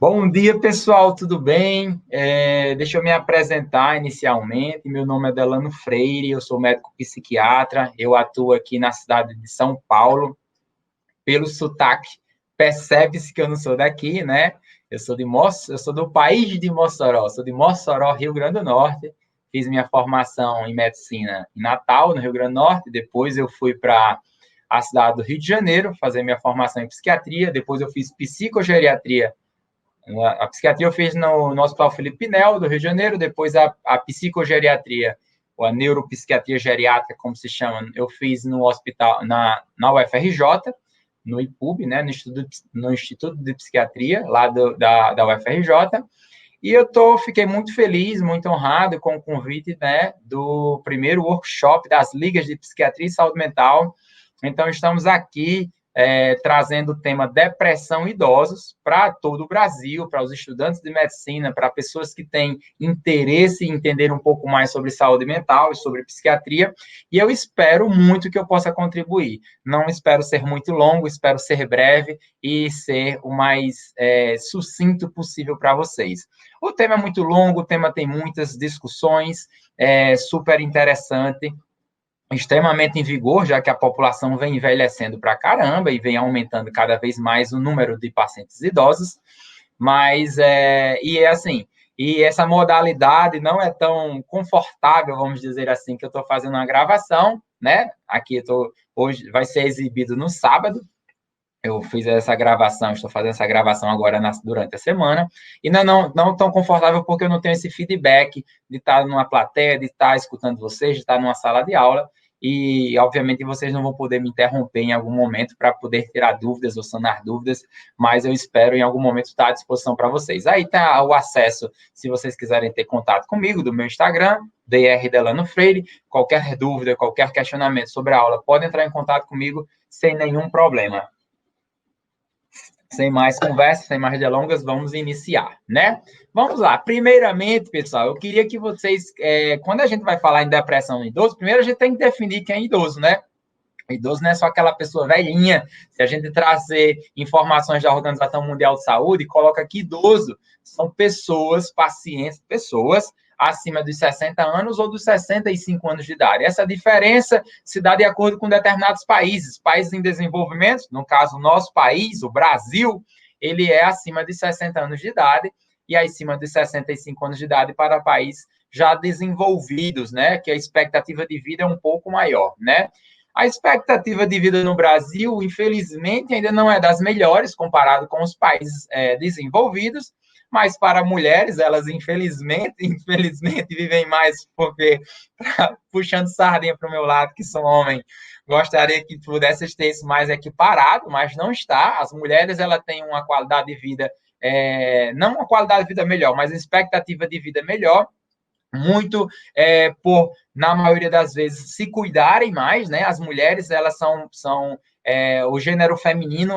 Bom dia, pessoal, tudo bem? Deixa eu me apresentar inicialmente. Meu nome é Delano Freire, eu sou médico psiquiatra, eu atuo aqui na cidade de São Paulo. Pelo sotaque, percebe-se que eu não sou daqui, né? Eu sou do país de Mossoró, sou de Mossoró, Rio Grande do Norte. Fiz minha formação em medicina em Natal, no Rio Grande do Norte. Depois eu fui para a cidade do Rio de Janeiro fazer minha formação em psiquiatria. Depois eu fiz psicogeriatria. A psiquiatria eu fiz no Hospital Felipe Nel, do Rio de Janeiro, depois a psicogeriatria, ou a neuropsiquiatria geriátrica, como se chama, eu fiz no hospital, na UFRJ, no IPUB, né, no Instituto de Psiquiatria, lá da UFRJ, e fiquei muito feliz, muito honrado com o convite, né, do primeiro workshop das Ligas de Psiquiatria e Saúde Mental. Então, estamos aqui trazendo o tema depressão em idosos para todo o Brasil, para os estudantes de medicina, para pessoas que têm interesse em entender um pouco mais sobre saúde mental e sobre psiquiatria, e eu espero muito que eu possa contribuir. Não espero ser muito longo, espero ser breve e ser o mais sucinto possível para vocês. O tema é muito longo, o tema tem muitas discussões, super interessante, extremamente em vigor, já que a população vem envelhecendo para caramba e vem aumentando cada vez mais o número de pacientes idosos, mas e essa modalidade não é tão confortável, vamos dizer assim, que eu estou fazendo uma gravação, né? Hoje vai ser exibido no sábado. Eu fiz essa gravação, estou fazendo essa gravação agora durante a semana, e não tão confortável porque eu não tenho esse feedback de estar numa plateia, de estar escutando vocês, de estar numa sala de aula, e obviamente vocês não vão poder me interromper em algum momento para poder tirar dúvidas ou sanar dúvidas, mas eu espero em algum momento estar à disposição para vocês. Aí está o acesso, se vocês quiserem ter contato comigo, do meu Instagram, Dr. Delano Freire. Qualquer dúvida, qualquer questionamento sobre a aula, pode entrar em contato comigo sem nenhum problema. Sem mais conversa, sem mais delongas, vamos iniciar, né? Vamos lá. Primeiramente, pessoal, eu queria que vocês, quando a gente vai falar em depressão em idoso, primeiro a gente tem que definir quem é idoso, né? Idoso não é só aquela pessoa velhinha. Se a gente trazer informações da Organização Mundial de Saúde, coloca aqui idoso, são pessoas, pacientes, pessoas acima dos 60 anos ou dos 65 anos de idade. Essa diferença se dá de acordo com determinados países. Países em desenvolvimento, no caso, nosso país, o Brasil, ele é acima de 60 anos de idade e acima de 65 anos de idade para países já desenvolvidos, né? Que a expectativa de vida é um pouco maior, né? A expectativa de vida no Brasil, infelizmente, ainda não é das melhores comparado com os países desenvolvidos, mas para mulheres, elas infelizmente vivem mais, porque, puxando sardinha para o meu lado, que sou homem, gostaria que pudesse ter isso mais equiparado, mas não está. As mulheres, elas têm uma qualidade de vida, não uma qualidade de vida melhor, mas expectativa de vida melhor, muito por, na maioria das vezes, se cuidarem mais, né? As mulheres, elas são o gênero feminino,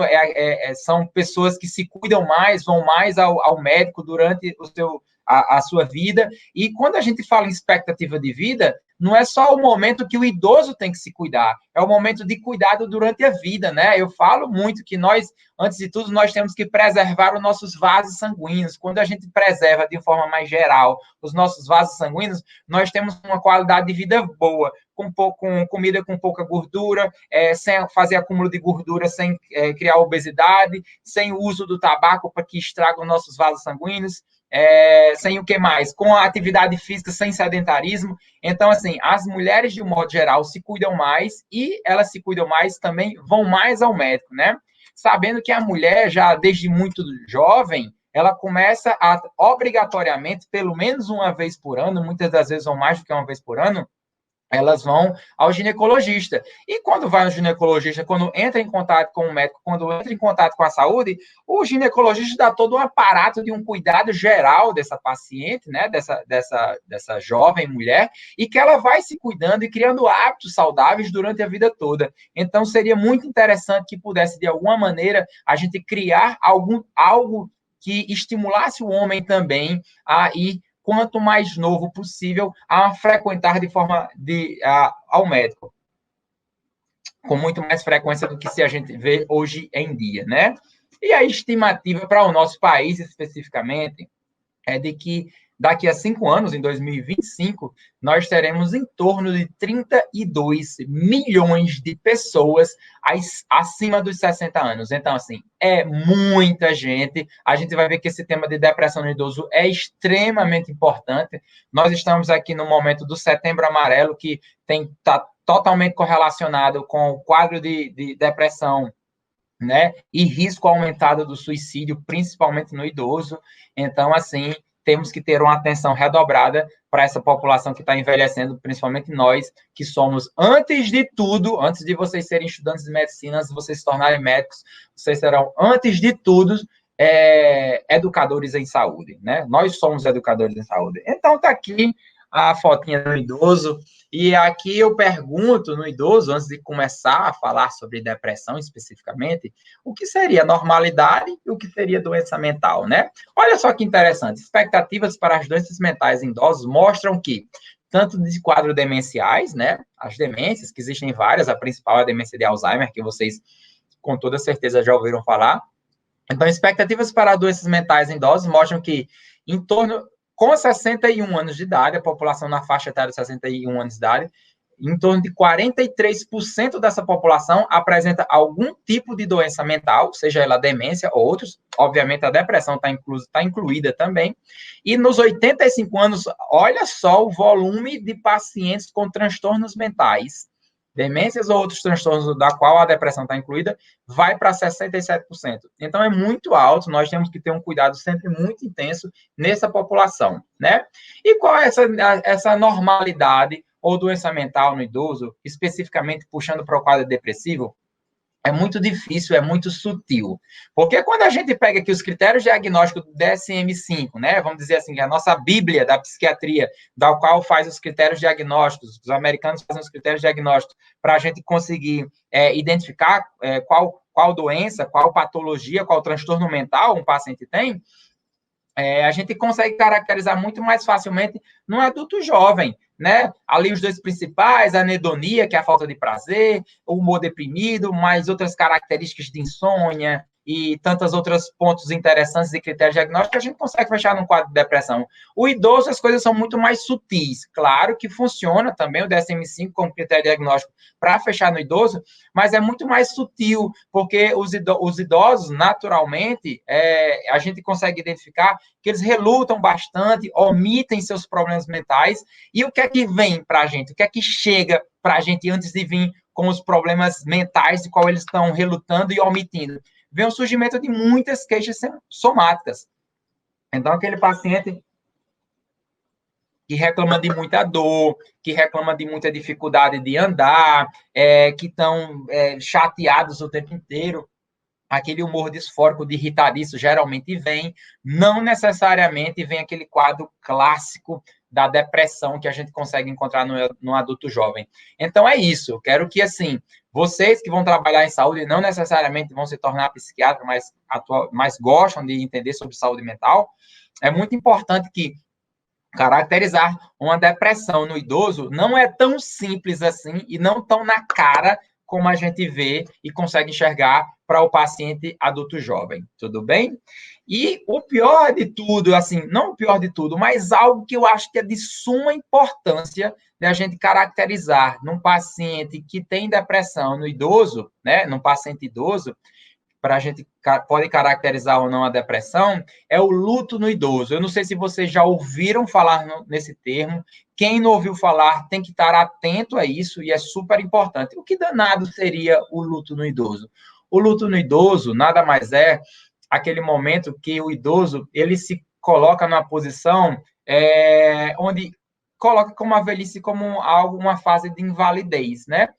são pessoas que se cuidam mais, vão mais ao médico durante a sua vida. E quando a gente fala em expectativa de vida, não é só o momento que o idoso tem que se cuidar, é o momento de cuidado durante a vida, né? Eu falo muito que nós, antes de tudo, nós temos que preservar os nossos vasos sanguíneos. Quando a gente preserva de forma mais geral os nossos vasos sanguíneos, nós temos uma qualidade de vida boa, com comida com pouca gordura, sem fazer acúmulo de gordura, sem criar obesidade, sem o uso do tabaco para que estraga os nossos vasos sanguíneos, sem o que mais? Com a atividade física, sem sedentarismo. Então, assim, as mulheres, de um modo geral, se cuidam mais e elas se cuidam mais também, vão mais ao médico, né? Sabendo que a mulher, já desde muito jovem, ela começa a, obrigatoriamente, pelo menos uma vez por ano, muitas das vezes ou mais do que uma vez por ano, elas vão ao ginecologista. E quando vai ao ginecologista, quando entra em contato com o médico, quando entra em contato com a saúde, o ginecologista dá todo um aparato de um cuidado geral dessa paciente, né, dessa jovem mulher, e que ela vai se cuidando e criando hábitos saudáveis durante a vida toda. Então, seria muito interessante que pudesse, de alguma maneira, a gente criar algo que estimulasse o homem também a ir, quanto mais novo possível, a frequentar de forma ao médico, com muito mais frequência do que se a gente vê hoje em dia, né? E a estimativa para o nosso país, especificamente, é de que daqui a 5 anos, em 2025, nós teremos em torno de 32 milhões de pessoas acima dos 60 anos. Então, assim, é muita gente. A gente vai ver que esse tema de depressão no idoso é extremamente importante. Nós estamos aqui no momento do Setembro Amarelo, que está totalmente correlacionado com o quadro de depressão, né? E risco aumentado do suicídio, principalmente no idoso. Então, assim, temos que ter uma atenção redobrada para essa população que está envelhecendo, principalmente nós, que somos, antes de tudo, antes de vocês serem estudantes de medicina, se vocês se tornarem médicos, vocês serão, antes de tudo, educadores em saúde, né? Nós somos educadores em saúde. Então, está aqui a fotinha do idoso, e aqui eu pergunto no idoso, antes de começar a falar sobre depressão especificamente, o que seria normalidade e o que seria doença mental, né? Olha só que interessante, expectativas para as doenças mentais em idosos mostram que, tanto de quadros demenciais, né? As demências, que existem várias, a principal é a demência de Alzheimer, que vocês com toda certeza já ouviram falar. Então, expectativas para doenças mentais em idosos mostram que, em torno, com 61 anos de idade, a população na faixa etária de 61 anos de idade, em torno de 43% dessa população apresenta algum tipo de doença mental, seja ela demência ou outros. Obviamente, a depressão está incluída também. E nos 85 anos, olha só o volume de pacientes com transtornos mentais, demências ou outros transtornos da qual a depressão está incluída, vai para 67%. Então, é muito alto, nós temos que ter um cuidado sempre muito intenso nessa população, né? E qual é essa normalidade ou doença mental no idoso, especificamente puxando para o quadro depressivo? É muito difícil, é muito sutil. Porque quando a gente pega aqui os critérios diagnósticos do DSM-5, né? Vamos dizer assim, a nossa bíblia da psiquiatria, da qual faz os critérios diagnósticos, os americanos fazem os critérios diagnósticos para a gente conseguir identificar qual doença, qual patologia, qual transtorno mental um paciente tem, a gente consegue caracterizar muito mais facilmente no adulto jovem, né? Ali os dois principais, a anedonia, que é a falta de prazer, o humor deprimido, mais outras características de insônia e tantos outros pontos interessantes e critérios diagnósticos que a gente consegue fechar num quadro de depressão. O idoso, as coisas são muito mais sutis. Claro que funciona também o DSM-5 como critério diagnóstico para fechar no idoso, mas é muito mais sutil, porque os idosos, naturalmente, a gente consegue identificar que eles relutam bastante, omitem seus problemas mentais, e o que é que vem para a gente? O que é que chega para a gente antes de vir com os problemas mentais de qual eles estão relutando e omitindo? Vem o surgimento de muitas queixas somáticas. Então, aquele paciente que reclama de muita dor, que reclama de muita dificuldade de andar, que estão chateados o tempo inteiro, aquele humor disfórico de irritadiço geralmente vem, não necessariamente vem aquele quadro clássico da depressão que a gente consegue encontrar no adulto jovem. Então é isso, eu quero que, assim, vocês que vão trabalhar em saúde não necessariamente vão se tornar psiquiatra, mas gostam de entender sobre saúde mental, é muito importante que caracterizar uma depressão no idoso não é tão simples assim e não tão na cara como a gente vê e consegue enxergar para o paciente adulto jovem, tudo bem? E o pior de tudo, assim, não o pior de tudo, mas algo que eu acho que é de suma importância de a gente caracterizar num paciente que tem depressão no idoso, né, num paciente idoso, para a gente pode caracterizar ou não a depressão, é o luto no idoso. Eu não sei se vocês já ouviram falar nesse termo. Quem não ouviu falar tem que estar atento a isso e é super importante. O que danado seria o luto no idoso? O luto no idoso nada mais é aquele momento que o idoso ele se coloca numa posição onde coloca como a velhice como algo, uma fase de invalidez, né?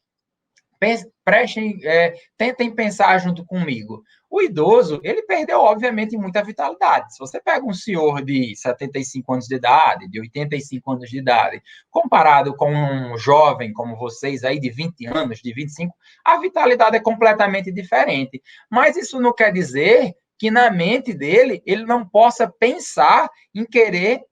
Tentem pensar junto comigo. O idoso, ele perdeu, obviamente, muita vitalidade. Se você pega um senhor de 75 anos de idade, de 85 anos de idade, comparado com um jovem como vocês aí, de 20 anos, de 25, a vitalidade é completamente diferente. Mas isso não quer dizer que na mente dele, ele não possa pensar em querer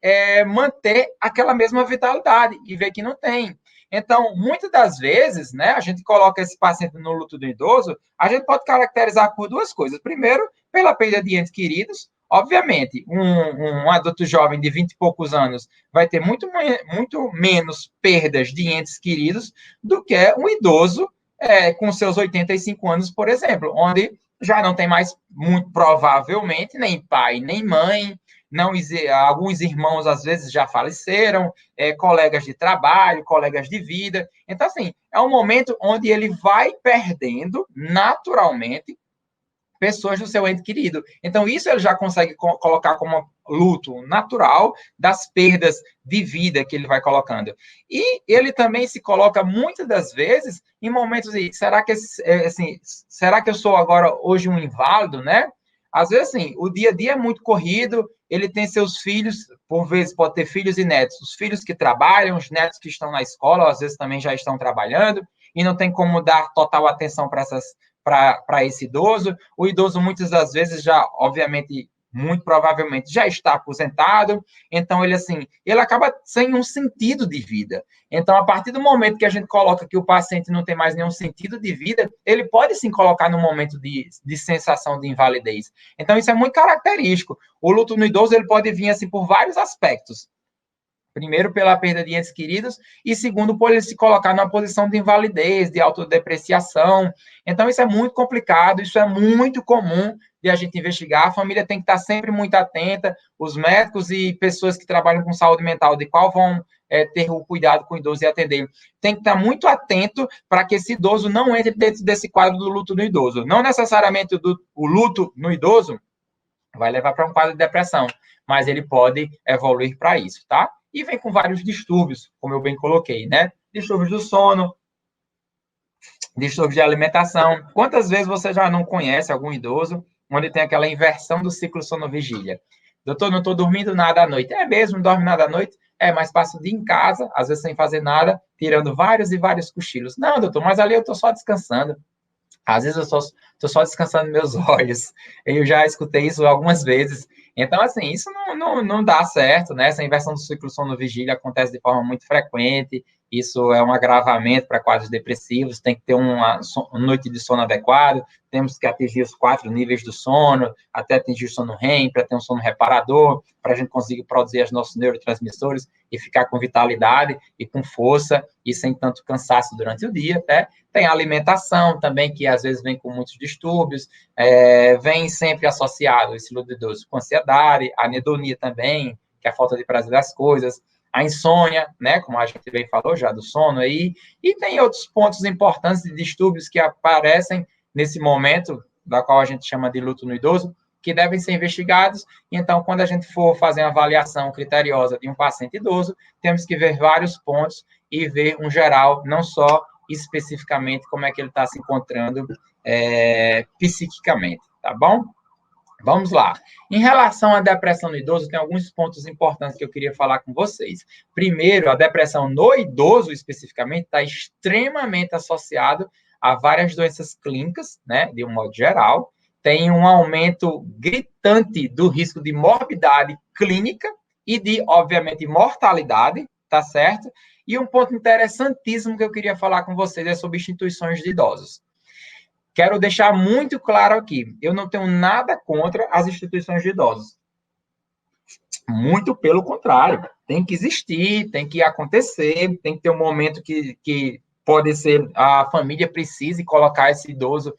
manter aquela mesma vitalidade e ver que não tem. Então, muitas das vezes, né, a gente coloca esse paciente no luto do idoso, a gente pode caracterizar por duas coisas. Primeiro, pela perda de entes queridos. Obviamente, um adulto jovem de 20 e poucos anos vai ter muito menos perdas de entes queridos do que um idoso com seus 85 anos, por exemplo, onde já não tem mais, muito provavelmente, nem pai, nem mãe, não, alguns irmãos, às vezes, já faleceram, colegas de trabalho, colegas de vida. Então, assim, é um momento onde ele vai perdendo, naturalmente, pessoas do seu ente querido. Então, isso ele já consegue colocar como luto natural das perdas de vida que ele vai colocando. E ele também se coloca, muitas das vezes, em momentos de, será que, assim, será que eu sou agora, hoje, um inválido, né? Às vezes, assim, o dia a dia é muito corrido, ele tem seus filhos, por vezes pode ter filhos e netos, os filhos que trabalham, os netos que estão na escola, às vezes também já estão trabalhando, e não tem como dar total atenção para esse idoso. O idoso, muitas das vezes, já, obviamente, muito provavelmente, já está aposentado, então ele, assim, ele acaba sem um sentido de vida. Então, a partir do momento que a gente coloca que o paciente não tem mais nenhum sentido de vida, ele pode, sim, colocar num momento de sensação de invalidez. Então, isso é muito característico. O luto no idoso, ele pode vir, assim, por vários aspectos. Primeiro, pela perda de entes queridos, e segundo, por ele se colocar numa posição de invalidez, de autodepreciação. Então, isso é muito complicado, isso é muito comum de a gente investigar. A família tem que estar sempre muito atenta, os médicos e pessoas que trabalham com saúde mental, de qual vão ter o cuidado com o idoso e atender, tem que estar muito atento para que esse idoso não entre dentro desse quadro do luto no idoso. Não necessariamente o luto no idoso vai levar para um quadro de depressão, mas ele pode evoluir para isso, tá? E vem com vários distúrbios, como eu bem coloquei, né? Distúrbios do sono, distúrbios de alimentação. Quantas vezes você já não conhece algum idoso onde tem aquela inversão do ciclo sono-vigília? Doutor, não estou dormindo nada à noite. É mesmo, não dorme nada à noite? É, mas passo o dia em casa, às vezes sem fazer nada, tirando vários e vários cochilos. Não, doutor, mas ali eu estou só descansando. Às vezes eu estou só descansando meus olhos. Eu já escutei isso algumas vezes. Então, assim, isso não dá certo, né? Essa inversão do ciclo sono-vigília acontece de forma muito frequente. Isso é um agravamento para quadros depressivos. Tem que ter uma noite de sono adequado. Temos que atingir os 4 níveis do sono, até atingir o sono REM, para ter um sono reparador, para a gente conseguir produzir os nossos neurotransmissores e ficar com vitalidade e com força e sem tanto cansaço durante o dia, até. Tem a alimentação também, que às vezes vem com muitos distúrbios, vem sempre associado esse luto idoso com ansiedade, a anedonia também, que é a falta de prazer das coisas, a insônia, né, como a gente bem falou já do sono aí, e tem outros pontos importantes de distúrbios que aparecem nesse momento, da qual a gente chama de luto no idoso, que devem ser investigados. Então, quando a gente for fazer uma avaliação criteriosa de um paciente idoso, temos que ver vários pontos e ver um geral, não só especificamente como é que ele está se encontrando psiquicamente, tá bom? Vamos lá. Em relação à depressão no idoso, tem alguns pontos importantes que eu queria falar com vocês. Primeiro, a depressão no idoso, especificamente, está extremamente associado a várias doenças clínicas, né, de um modo geral. Tem um aumento gritante do risco de morbidade clínica e de, obviamente, mortalidade, tá certo? E um ponto interessantíssimo que eu queria falar com vocês é sobre instituições de idosos. Quero deixar muito claro aqui, eu não tenho nada contra as instituições de idosos. Muito pelo contrário, tem que existir, tem que acontecer, tem que ter um momento que pode ser, a família precise colocar esse idoso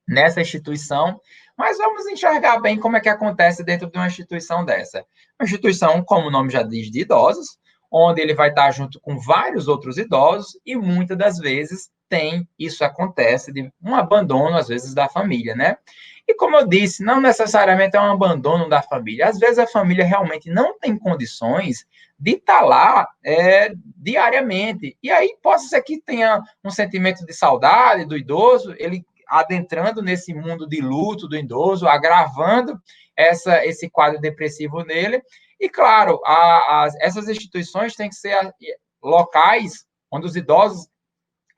nessa instituição, mas vamos enxergar bem como é que acontece dentro de uma instituição dessa. Uma instituição, como o nome já diz, de idosos, onde ele vai estar junto com vários outros idosos e muitas das vezes isso acontece de um abandono, às vezes, da família, né? E como eu disse, não necessariamente é um abandono da família. Às vezes a família realmente não tem condições de estar lá diariamente. E aí pode ser que tenha um sentimento de saudade do idoso, ele adentrando nesse mundo de luto do idoso, agravando esse quadro depressivo nele. E, claro, essas instituições têm que ser locais onde os idosos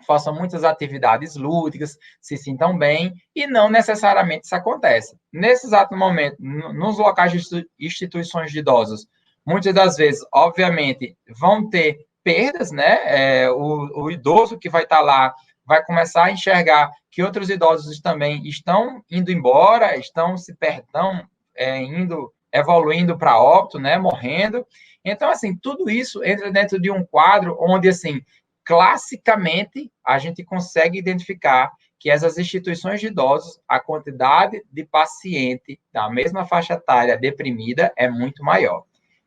façam muitas atividades lúdicas, se sintam bem, e não necessariamente isso acontece. Nesse exato momento, nos locais de instituições de idosos, muitas das vezes, obviamente, vão ter perdas, né? O idoso que vai estar lá vai começar a enxergar que outros idosos também estão indo embora, estão evoluindo para óbito, né? Morrendo. Então, assim, tudo isso entra dentro de um quadro onde, assim, classicamente, a gente consegue identificar que essas instituições de idosos, a quantidade de paciente da mesma faixa etária deprimida é muito maior.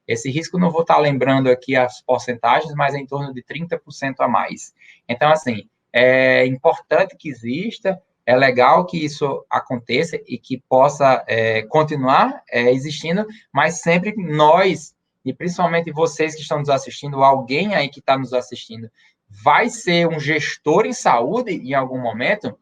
Esse risco, não vou estar lembrando aqui as porcentagens, mas é em torno de 30% a mais. Então, assim, é importante que exista, é legal que isso aconteça e que possa continuar existindo, mas sempre nós, e principalmente vocês que estão nos assistindo, alguém aí que está nos assistindo, vai ser um gestor em saúde em algum momento,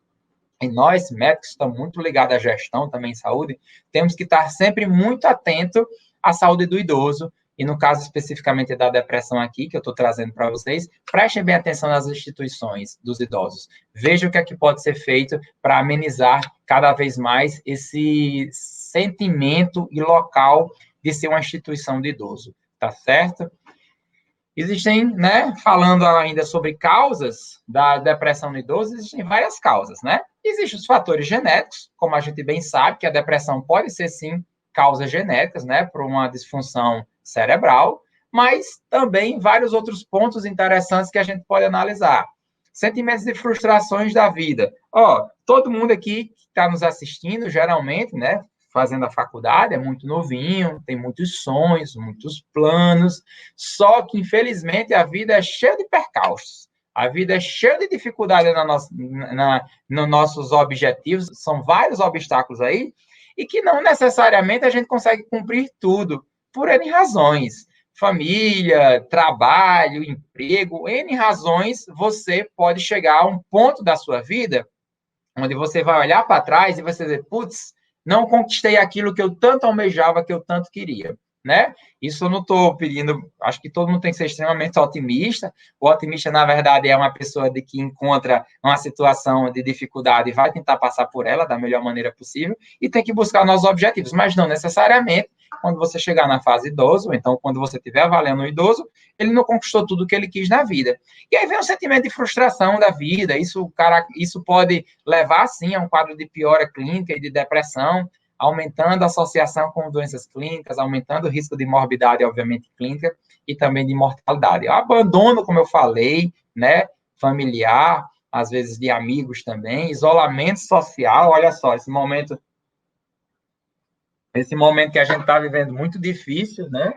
e nós, médicos, estamos muito ligados à gestão também em saúde, temos que estar sempre muito atento à saúde do idoso, e no caso especificamente da depressão aqui, que eu estou trazendo para vocês, prestem bem atenção nas instituições dos idosos. Vejam o que é que pode ser feito para amenizar cada vez mais esse sentimento e local de ser uma instituição de idoso, tá certo? Existem, né, falando ainda sobre causas da depressão no idoso, existem várias causas, né? Existem os fatores genéticos, como a gente bem sabe, que a depressão pode ser, sim, causas genéticas, né, por uma disfunção cerebral, mas também vários outros pontos interessantes que a gente pode analisar. Sentimentos de frustrações da vida. Todo mundo aqui que está nos assistindo, geralmente, né, fazendo a faculdade, é muito novinho, tem muitos sonhos, muitos planos, só que, infelizmente, a vida é cheia de percalços, a vida é cheia de dificuldade nos nossos objetivos, são vários obstáculos aí, e que não necessariamente a gente consegue cumprir tudo, por N razões. Família, trabalho, emprego, N razões, você pode chegar a um ponto da sua vida onde você vai olhar para trás e você dizer, putz, não conquistei aquilo que eu tanto almejava, que eu tanto queria, né? Isso eu não estou pedindo, acho que todo mundo tem que ser extremamente otimista. O otimista, na verdade, é uma pessoa de que encontra uma situação de dificuldade e vai tentar passar por ela da melhor maneira possível e tem que buscar novos objetivos, mas não necessariamente quando você chegar na fase idoso, ou então quando você estiver avaliando o idoso, ele não conquistou tudo que ele quis na vida. E aí vem um sentimento de frustração da vida, isso pode levar, sim, a um quadro de piora clínica e de depressão, aumentando a associação com doenças clínicas, aumentando o risco de morbidade, obviamente, clínica, e também de mortalidade. O abandono, como eu falei, né, familiar, às vezes de amigos também, isolamento social, olha só, esse momento que a gente está vivendo muito difícil, né,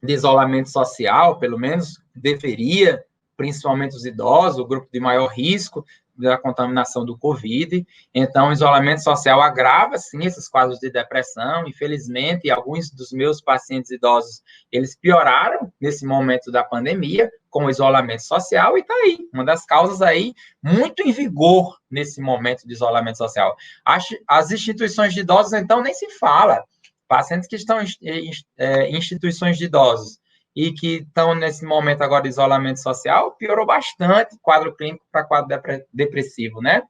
de isolamento social, pelo menos deveria, principalmente os idosos, o grupo de maior risco da contaminação do Covid. Então, o isolamento social agrava, sim, esses quadros de depressão. Infelizmente, alguns dos meus pacientes idosos, eles pioraram nesse momento da pandemia, com o isolamento social, e está aí, uma das causas aí, muito em vigor nesse momento de isolamento social. As instituições de idosos, então, nem se fala. Pacientes que estão em instituições de idosos e que estão nesse momento agora de isolamento social, piorou bastante quadro clínico para quadro depressivo, né?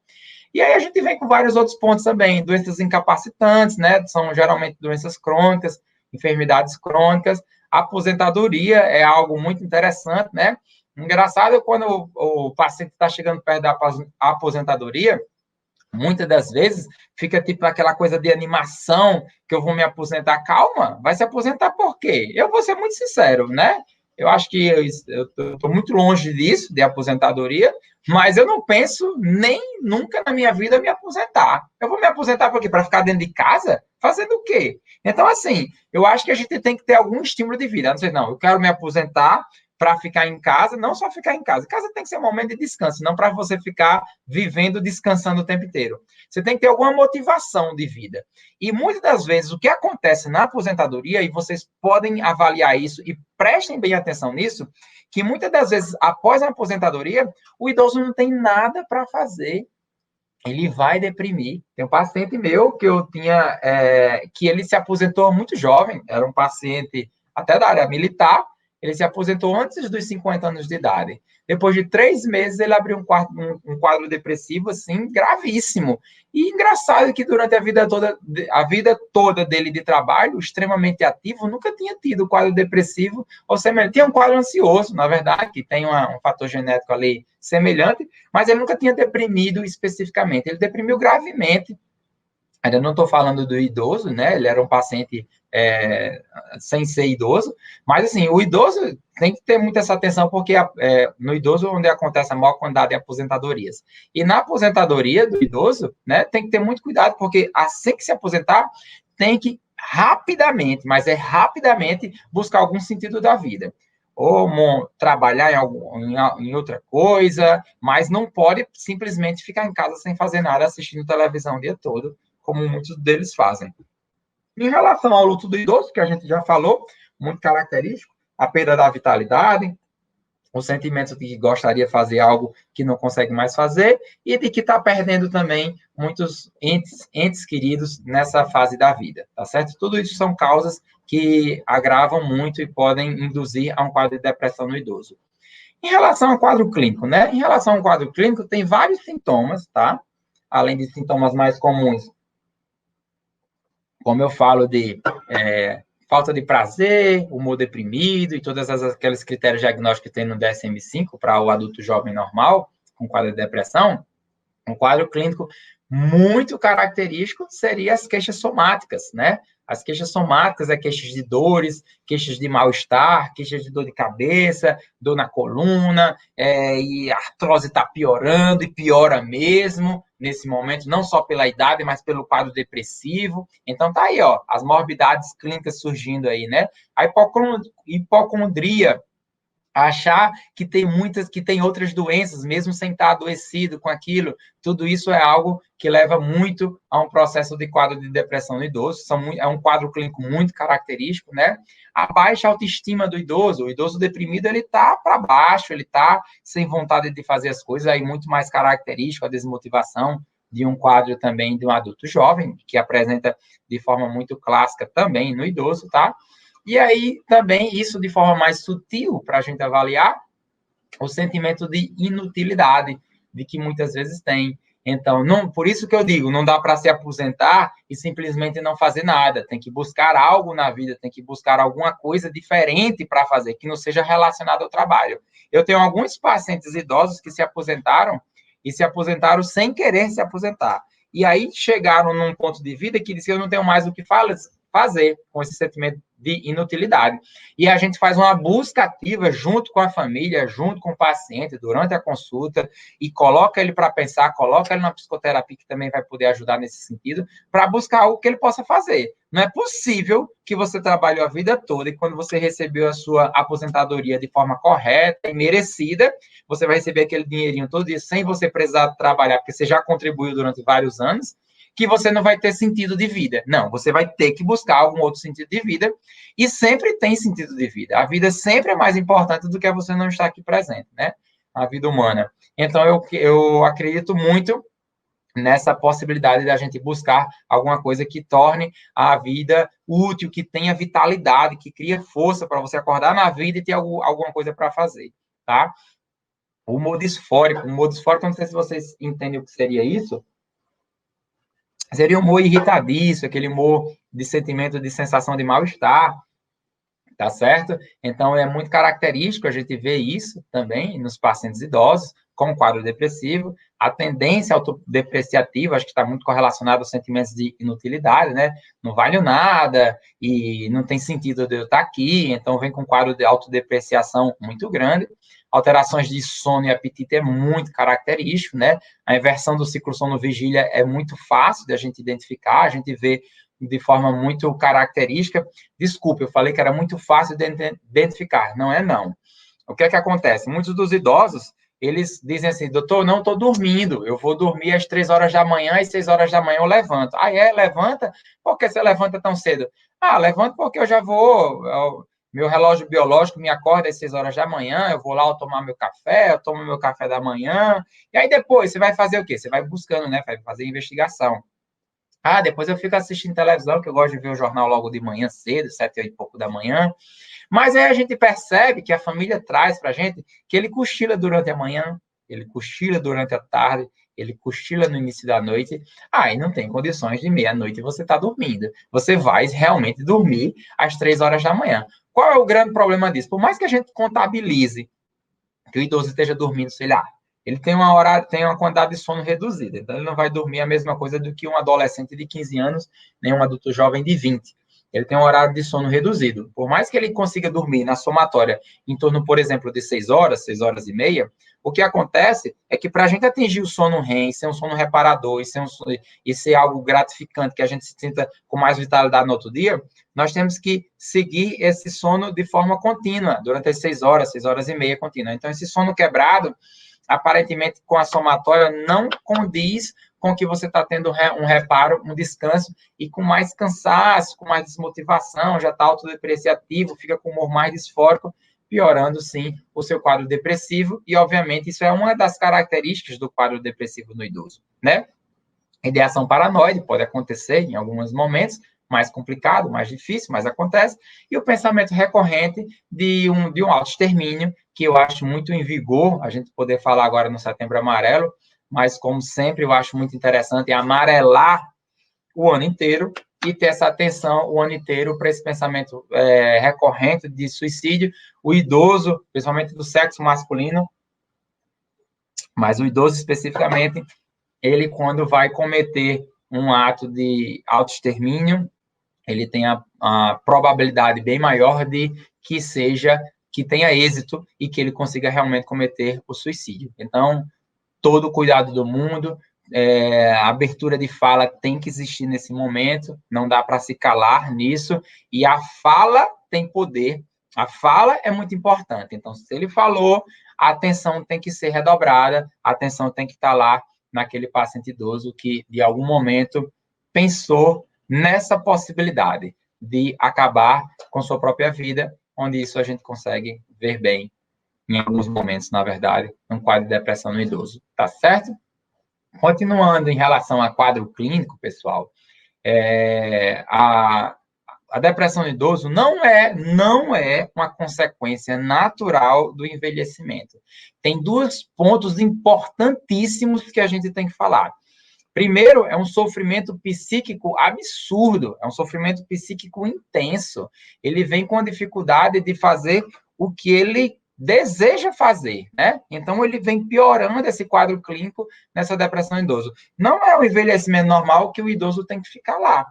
E aí a gente vem com vários outros pontos também, doenças incapacitantes, né? São geralmente doenças crônicas, enfermidades crônicas. A aposentadoria é algo muito interessante, né? Engraçado quando o paciente está chegando perto da aposentadoria, muitas das vezes fica tipo aquela coisa de animação que eu vou me aposentar. Calma, vai se aposentar por quê? Eu vou ser muito sincero, né? Eu acho que eu estou muito longe disso, de aposentadoria, mas eu não penso nem nunca na minha vida me aposentar. Eu vou me aposentar por quê? Para ficar dentro de casa? Fazendo o quê? Então, assim, eu acho que a gente tem que ter algum estímulo de vida. Não sei, não, eu quero me aposentar para ficar em casa, não só ficar em casa. Casa tem que ser um momento de descanso, não para você ficar vivendo, descansando o tempo inteiro. Você tem que ter alguma motivação de vida. E muitas das vezes o que acontece na aposentadoria, e vocês podem avaliar isso e prestem bem atenção nisso, que muitas das vezes após a aposentadoria, o idoso não tem nada para fazer. Ele vai deprimir. Tem um paciente meu que eu tinha, que ele se aposentou muito jovem, era um paciente até da área militar. Ele se aposentou antes dos 50 anos de idade. Depois de 3 meses, ele abriu um quadro depressivo, assim, gravíssimo. E engraçado que durante a vida toda dele de trabalho, extremamente ativo, nunca tinha tido quadro depressivo ou semelhante. Tinha um quadro ansioso, na verdade, que tem um fator genético ali semelhante, mas ele nunca tinha deprimido especificamente. Ele deprimiu gravemente. Ainda não estou falando do idoso, né? Ele era um paciente sem ser idoso, mas assim, o idoso tem que ter muita essa atenção, porque no idoso é onde acontece a maior quantidade de aposentadorias. E na aposentadoria do idoso, né, tem que ter muito cuidado, porque assim que se aposentar, tem que rapidamente, mas é rapidamente, buscar algum sentido da vida. Ou trabalhar em outra coisa, mas não pode simplesmente ficar em casa sem fazer nada, assistindo televisão o dia todo, como muitos deles fazem. Em relação ao luto do idoso, que a gente já falou, muito característico, a perda da vitalidade, o sentimento de que gostaria de fazer algo que não consegue mais fazer e de que está perdendo também muitos entes queridos nessa fase da vida, tá certo? Tudo isso são causas que agravam muito e podem induzir a um quadro de depressão no idoso. Em relação ao quadro clínico, né? Em relação ao quadro clínico, tem vários sintomas, tá? Além de sintomas mais comuns, como eu falo de falta de prazer, humor deprimido e todas aqueles critérios diagnósticos que tem no DSM-5 para o adulto jovem normal, com quadro de depressão, um quadro clínico muito característico seria as queixas somáticas, né? As queixas somáticas é queixas de dores, queixas de mal-estar, queixas de dor de cabeça, dor na coluna, e a artrose está piorando e piora mesmo nesse momento, não só pela idade, mas pelo quadro depressivo. Então tá aí, ó, as morbidades clínicas surgindo aí, né? A hipocondria, achar que tem outras doenças, mesmo sem estar adoecido com aquilo, tudo isso é algo que leva muito a um processo de quadro de depressão no idoso. É um quadro clínico muito característico, né? A baixa autoestima do idoso, o idoso deprimido, ele tá para baixo, ele tá sem vontade de fazer as coisas, aí muito mais característico a desmotivação de um quadro também de um adulto jovem, que apresenta de forma muito clássica também no idoso, tá? E aí, também, isso de forma mais sutil, para a gente avaliar, o sentimento de inutilidade, de que muitas vezes tem. Então, por isso que eu digo, não dá para se aposentar e simplesmente não fazer nada. Tem que buscar algo na vida, tem que buscar alguma coisa diferente para fazer, que não seja relacionada ao trabalho. Eu tenho alguns pacientes idosos que se aposentaram e se aposentaram sem querer se aposentar. E aí chegaram num ponto de vida que disse que eu não tenho mais o que fazer com esse sentimento de inutilidade. E a gente faz uma busca ativa junto com a família, junto com o paciente, durante a consulta, e coloca ele para pensar, coloca ele na psicoterapia, que também vai poder ajudar nesse sentido, para buscar algo que ele possa fazer. Não é possível que você trabalhou a vida toda e quando você recebeu a sua aposentadoria de forma correta e merecida, você vai receber aquele dinheirinho todo dia sem você precisar trabalhar, porque você já contribuiu durante vários anos, que você não vai ter sentido de vida. Não, você vai ter que buscar algum outro sentido de vida, e sempre tem sentido de vida. A vida sempre é mais importante do que você não estar aqui presente, né? A vida humana. Então, eu acredito muito nessa possibilidade da gente buscar alguma coisa que torne a vida útil, que tenha vitalidade, que crie força para você acordar na vida e ter alguma coisa para fazer, tá? O modo disfórico, não sei se vocês entendem o que seria isso, seria um humor irritadiço, aquele humor de sentimento de sensação de mal-estar, tá certo? Então, é muito característico a gente ver isso também nos pacientes idosos com quadro depressivo. A tendência autodepreciativa, acho que está muito correlacionada aos sentimentos de inutilidade, né? Não valho nada e não tem sentido de eu estar aqui, então vem com um quadro de autodepreciação muito grande. Alterações de sono e apetite é muito característico, né? A inversão do ciclo sono-vigília é muito fácil de a gente identificar, a gente vê de forma muito característica. Desculpe, eu falei que era muito fácil de identificar. Não é, não. O que é que acontece? Muitos dos idosos, eles dizem assim, doutor, não estou dormindo, eu vou dormir às 3 horas da manhã, às 6 horas da manhã eu levanto. Ah, levanta? Por que você levanta tão cedo? Ah, levanto porque eu já vou... Meu relógio biológico me acorda às 6 horas da manhã, eu vou lá eu tomar meu café, eu tomo meu café da manhã, e aí depois você vai fazer o quê? Você vai buscando, né? Vai fazer investigação. Ah, depois eu fico assistindo televisão, que eu gosto de ver o jornal logo de manhã cedo, 7 e pouco da manhã. Mas aí a gente percebe que a família traz para a gente que ele cochila durante a manhã, ele cochila durante a tarde, ele cochila no início da noite, aí não tem condições de meia-noite você estar dormindo. Você vai realmente dormir às 3 horas da manhã. Qual é o grande problema disso? Por mais que a gente contabilize que o idoso esteja dormindo, sei lá, ele tem uma quantidade de sono reduzida, então ele não vai dormir a mesma coisa do que um adolescente de 15 anos, nem um adulto jovem de 20. Ele tem um horário de sono reduzido. Por mais que ele consiga dormir na somatória em torno, por exemplo, de 6 horas e meia, o que acontece é que para a gente atingir o sono REM, ser um sono reparador e ser algo gratificante, que a gente se sinta com mais vitalidade no outro dia, nós temos que seguir esse sono de forma contínua, durante as 6 horas e meia contínua. Então, esse sono quebrado, aparentemente, com a somatória, não condiz com que você está tendo um reparo, um descanso, e com mais cansaço, com mais desmotivação, já está autodepreciativo, fica com humor mais disfórico, piorando, sim, o seu quadro depressivo, e, obviamente, isso é uma das características do quadro depressivo no idoso, né? Ideação paranoide pode acontecer em alguns momentos, mais complicado, mais difícil, mas acontece, e o pensamento recorrente de um autoextermínio, que eu acho muito em vigor, a gente poder falar agora no Setembro Amarelo, mas, como sempre, eu acho muito interessante amarelar o ano inteiro e ter essa atenção o ano inteiro para esse pensamento recorrente de suicídio. O idoso, principalmente do sexo masculino, mas o idoso especificamente, ele, quando vai cometer um ato de autoextermínio, ele tem a probabilidade bem maior de que tenha êxito e que ele consiga realmente cometer o suicídio. Então, todo o cuidado do mundo, a abertura de fala tem que existir nesse momento, não dá para se calar nisso, e a fala tem poder, a fala é muito importante. Então, se ele falou, a atenção tem que ser redobrada, a atenção tem que estar lá naquele paciente idoso que, de algum momento, pensou nessa possibilidade de acabar com sua própria vida, onde isso a gente consegue ver bem em alguns momentos, na verdade, um quadro de depressão no idoso, tá certo? Continuando em relação a quadro clínico, pessoal, a depressão no idoso não é uma consequência natural do envelhecimento. Tem dois pontos importantíssimos que a gente tem que falar. Primeiro, é um sofrimento psíquico absurdo, é um sofrimento psíquico intenso. Ele vem com a dificuldade de fazer o que ele deseja fazer, né? Então, ele vem piorando esse quadro clínico nessa depressão idoso. Não é o envelhecimento normal que o idoso tem que ficar lá,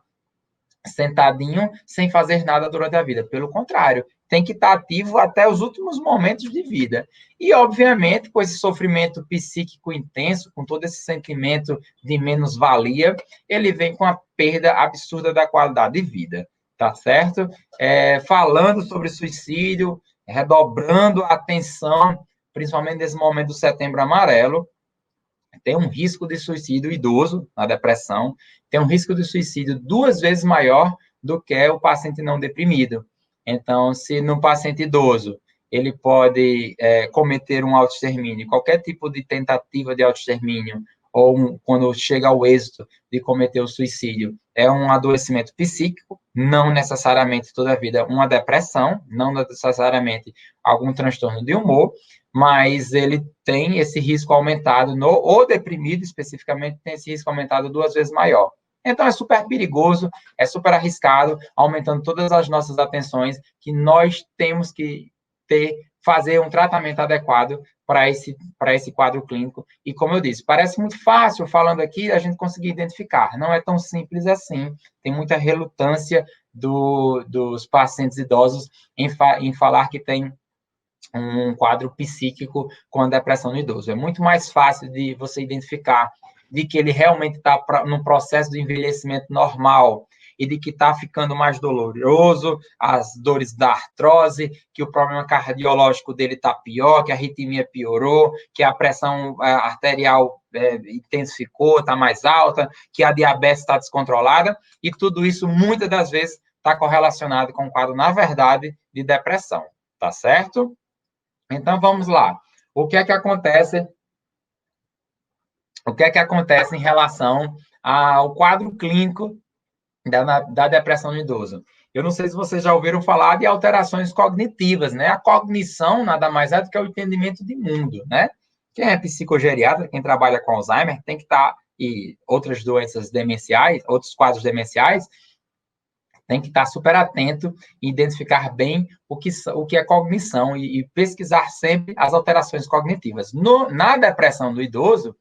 sentadinho, sem fazer nada durante a vida. Pelo contrário, tem que estar ativo até os últimos momentos de vida. E, obviamente, com esse sofrimento psíquico intenso, com todo esse sentimento de menos-valia, ele vem com a perda absurda da qualidade de vida, tá certo? Falando sobre suicídio, redobrando a atenção, principalmente nesse momento do Setembro Amarelo, tem um risco de suicídio idoso na depressão, tem um risco de suicídio 2 vezes maior do que o paciente não deprimido. Então, se no paciente idoso ele pode cometer um autoextermínio, qualquer tipo de tentativa de autoextermínio, ou quando chega ao êxito de cometer o suicídio, é um adoecimento psíquico, não necessariamente toda a vida uma depressão, não necessariamente algum transtorno de humor, mas ele tem esse risco aumentado, ou deprimido especificamente, tem esse risco aumentado 2 vezes maior. Então, é super perigoso, é super arriscado, aumentando todas as nossas atenções, que nós temos que fazer um tratamento adequado para esse quadro clínico. E, como eu disse, parece muito fácil, falando aqui, a gente conseguir identificar. Não é tão simples assim. Tem muita relutância dos pacientes idosos em falar que tem um quadro psíquico com a depressão no idoso. É muito mais fácil de você identificar de que ele realmente está num processo de envelhecimento normal e de que está ficando mais doloroso, as dores da artrose, que o problema cardiológico dele está pior, que a arritmia piorou, que a pressão arterial intensificou, está mais alta, que a diabetes está descontrolada, e tudo isso, muitas das vezes, está correlacionado com um quadro, na verdade, de depressão, tá certo? Então, vamos lá. O que é que acontece? O que é que acontece em relação ao quadro clínico da depressão no idoso? Eu não sei se vocês já ouviram falar de alterações cognitivas, né? A cognição nada mais é do que o entendimento de mundo, né? Quem é psicogeriatra, quem trabalha com Alzheimer, tem que estar, e outras doenças demenciais, outros quadros demenciais, tem que estar super atento e identificar bem o que é cognição e pesquisar sempre as alterações cognitivas. Na depressão do idoso,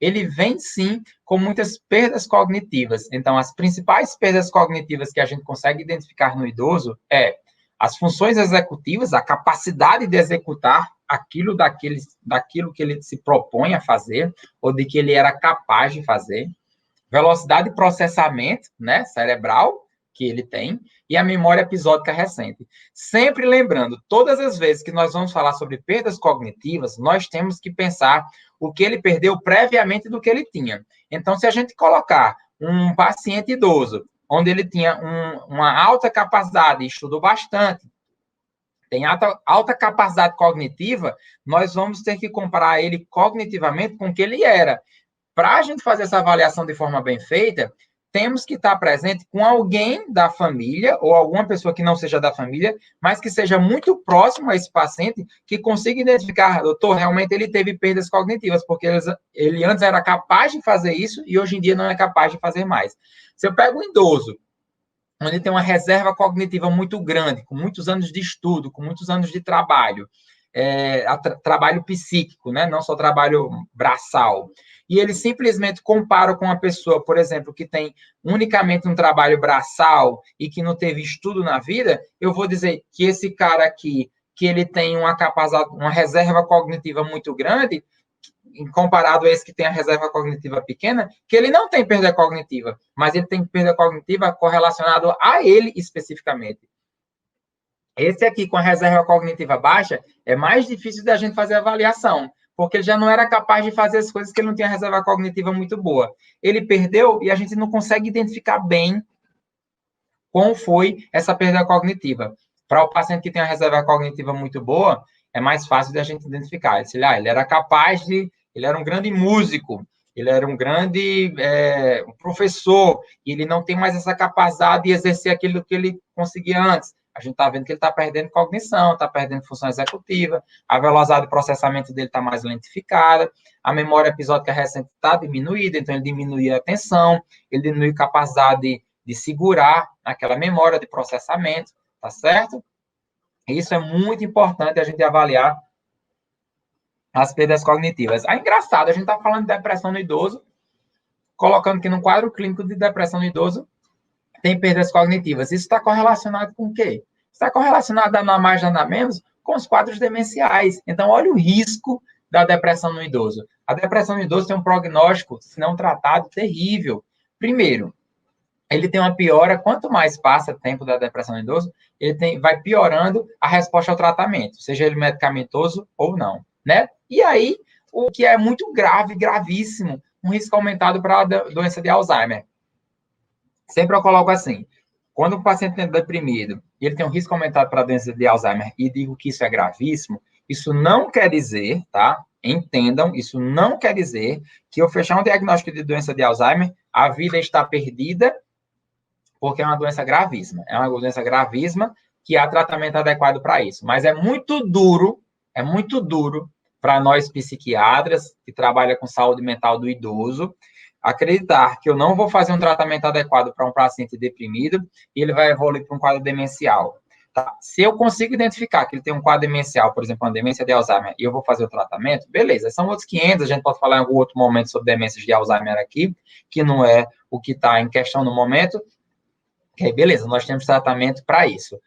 ele vem sim com muitas perdas cognitivas. Então, as principais perdas cognitivas que a gente consegue identificar no idoso é as funções executivas, a capacidade de executar daquilo que ele se propõe a fazer, ou de que ele era capaz de fazer, velocidade de processamento, né, cerebral, que ele tem, e a memória episódica recente. Sempre lembrando, todas as vezes que nós vamos falar sobre perdas cognitivas, nós temos que pensar o que ele perdeu previamente do que ele tinha. Então, se a gente colocar um paciente idoso, onde ele tinha uma alta capacidade, estudou bastante, tem alta capacidade cognitiva, nós vamos ter que comparar ele cognitivamente com o que ele era. Para a gente fazer essa avaliação de forma bem feita, temos que estar presente com alguém da família, ou alguma pessoa que não seja da família, mas que seja muito próximo a esse paciente, que consiga identificar, doutor, realmente ele teve perdas cognitivas, porque ele antes era capaz de fazer isso e hoje em dia não é capaz de fazer mais. Se eu pego um idoso, onde tem uma reserva cognitiva muito grande, com muitos anos de estudo, com muitos anos de trabalho, trabalho psíquico, né? Não só trabalho braçal, e ele simplesmente compara com uma pessoa, por exemplo, que tem unicamente um trabalho braçal e que não teve estudo na vida, eu vou dizer que esse cara aqui, que ele tem uma capacidade, uma reserva cognitiva muito grande, comparado a esse que tem a reserva cognitiva pequena, que ele não tem perda cognitiva, mas ele tem perda cognitiva correlacionado a ele especificamente. Esse aqui, com a reserva cognitiva baixa, é mais difícil da gente fazer avaliação, porque ele já não era capaz de fazer as coisas que ele não tinha reserva cognitiva muito boa. Ele perdeu e a gente não consegue identificar bem como foi essa perda cognitiva. Para o paciente que tem a reserva cognitiva muito boa, é mais fácil da gente identificar. Ele era capaz de... Ele era um grande músico, ele era um grande professor, e ele não tem mais essa capacidade de exercer aquilo que ele conseguia antes. A gente está vendo que ele está perdendo cognição, está perdendo função executiva, a velocidade de processamento dele está mais lentificada, a memória episódica recente está diminuída, então ele diminui a atenção, ele diminui a capacidade de segurar aquela memória de processamento, tá certo? Isso é muito importante a gente avaliar as perdas cognitivas. É engraçado, a gente está falando de depressão no idoso, colocando que no quadro clínico de depressão no idoso tem perdas cognitivas. Isso está correlacionado com o quê? Está correlacionado, nada mais, nada menos, com os quadros demenciais. Então, olha o risco da depressão no idoso. A depressão no idoso tem um prognóstico, se não tratado, terrível. Primeiro, ele tem uma piora, quanto mais passa o tempo da depressão no idoso, vai piorando a resposta ao tratamento, seja ele medicamentoso ou não, né? E aí, o que é muito grave, gravíssimo, um risco aumentado para a doença de Alzheimer. Sempre eu coloco assim, quando o paciente é deprimido e ele tem um risco aumentado para a doença de Alzheimer e digo que isso é gravíssimo, isso não quer dizer, tá? Entendam, isso não quer dizer que eu fechar um diagnóstico de doença de Alzheimer, a vida está perdida, porque é uma doença gravíssima. É uma doença gravíssima que há tratamento adequado para isso. Mas é muito duro para nós psiquiatras que trabalham com saúde mental do idoso, acreditar que eu não vou fazer um tratamento adequado para um paciente deprimido e ele vai evoluir para um quadro demencial. Tá? Se eu consigo identificar que ele tem um quadro demencial, por exemplo, uma demência de Alzheimer, e eu vou fazer o tratamento, beleza, são outros 500, a gente pode falar em algum outro momento sobre demências de Alzheimer aqui, que não é o que está em questão no momento. Ok, beleza, nós temos tratamento para isso.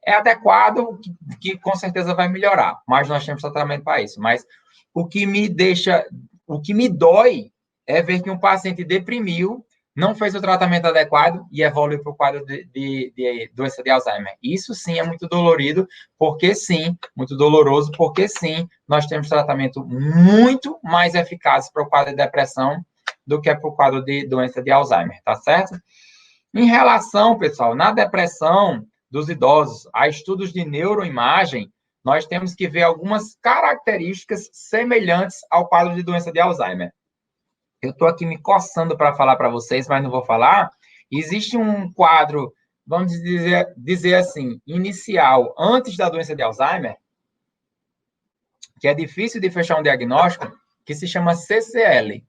É adequado, que com certeza vai melhorar, mas nós temos tratamento para isso. Mas o que me dói é ver que um paciente deprimiu, não fez o tratamento adequado e evolui para o quadro de doença de Alzheimer. Isso sim é muito dolorido, porque sim, muito doloroso, porque sim, nós temos tratamento muito mais eficaz para o quadro de depressão do que para o quadro de doença de Alzheimer, tá certo? Em relação, pessoal, na depressão dos idosos, a estudos de neuroimagem, nós temos que ver algumas características semelhantes ao quadro de doença de Alzheimer. Eu estou aqui me coçando para falar para vocês, mas não vou falar. Existe um quadro vamos dizer assim, inicial, antes da doença de Alzheimer, que é difícil de fechar um diagnóstico, que se chama CCL,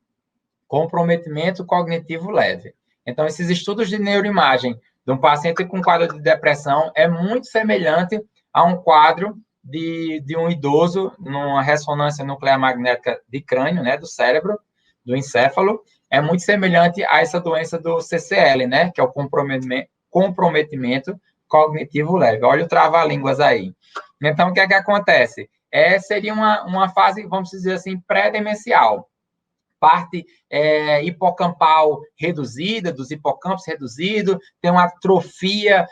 comprometimento cognitivo leve. Então, esses estudos de neuroimagem de um paciente com quadro de depressão é muito semelhante a um quadro de um idoso numa ressonância nuclear magnética de crânio, né, do cérebro, do encéfalo, é muito semelhante a essa doença do CCL, né, que é o comprometimento cognitivo leve. Olha o trava-línguas aí. Então, o que é que acontece? Seria uma fase, vamos dizer assim, pré-demencial. Parte hipocampal reduzida, dos hipocampos reduzido, tem uma atrofia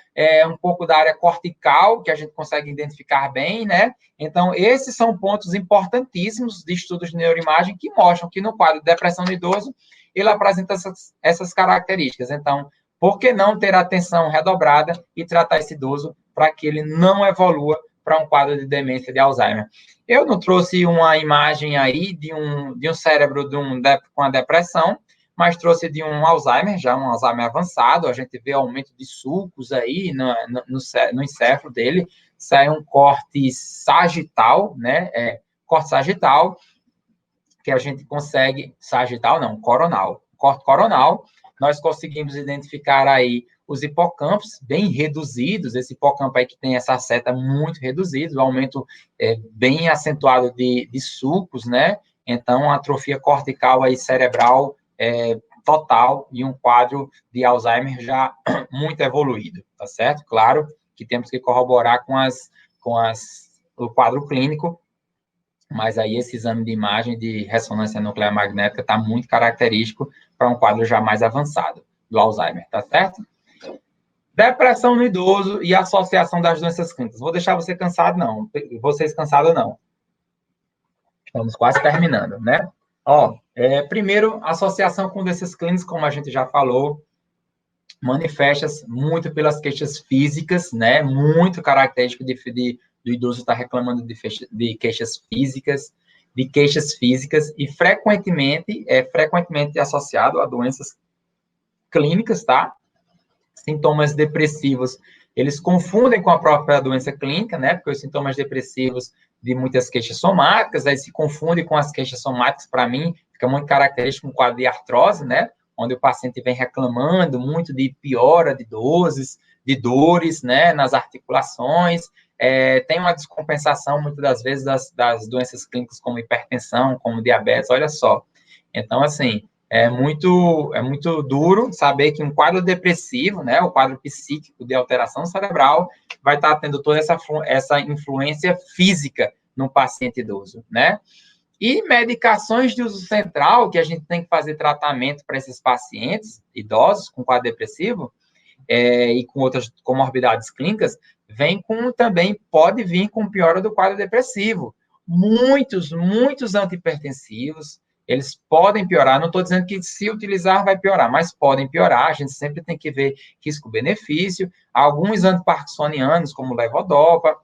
um pouco da área cortical, que a gente consegue identificar bem, né? Então, esses são pontos importantíssimos de estudos de neuroimagem que mostram que no quadro de depressão no idoso, ele apresenta essas características. Então, por que não ter atenção redobrada e tratar esse idoso para que ele não evolua para um quadro de demência de Alzheimer? Eu não trouxe uma imagem aí de um cérebro com a depressão, mas trouxe de um Alzheimer, já um Alzheimer avançado. A gente vê aumento de sulcos aí no encéfalo dele. Sai um corte sagital, né? Corte sagital, que a gente consegue... Sagital não, coronal. Corte coronal, nós conseguimos identificar aí os hipocampos bem reduzidos, esse hipocampo aí que tem essa seta muito reduzida, o aumento bem acentuado de sulcos, né? Então, a atrofia cortical aí cerebral total e um quadro de Alzheimer já muito evoluído, tá certo? Claro que temos que corroborar com o quadro clínico, mas aí esse exame de imagem de ressonância nuclear magnética está muito característico para um quadro já mais avançado do Alzheimer, tá certo? Depressão no idoso e associação das doenças clínicas. Vou deixar você cansado, não. Vocês cansados, não. Estamos quase terminando, né? Primeiro, associação com doenças clínicas, como a gente já falou, manifesta-se muito pelas queixas físicas, né? Muito característico do idoso estar reclamando de queixas físicas, e frequentemente associado a doenças clínicas, tá? Sintomas depressivos, eles confundem com a própria doença clínica, né? Porque os sintomas depressivos de muitas queixas somáticas, aí se confundem com as queixas somáticas, para mim, fica muito característico um quadro de artrose, né? Onde o paciente vem reclamando muito de piora de dores, né? Nas articulações, tem uma descompensação, muitas das vezes, das doenças clínicas como hipertensão, como diabetes, olha só. Então, assim, é muito duro saber que um quadro depressivo, né, o quadro psíquico de alteração cerebral, vai estar tendo toda essa influência física no paciente idoso, né? E medicações de uso central, que a gente tem que fazer tratamento para esses pacientes idosos com quadro depressivo, e com outras comorbidades clínicas, pode vir com piora do quadro depressivo. Muitos antihipertensivos, eles podem piorar, não estou dizendo que se utilizar vai piorar, mas podem piorar, a gente sempre tem que ver risco-benefício. Alguns antiparkinsonianos, como o levodopa,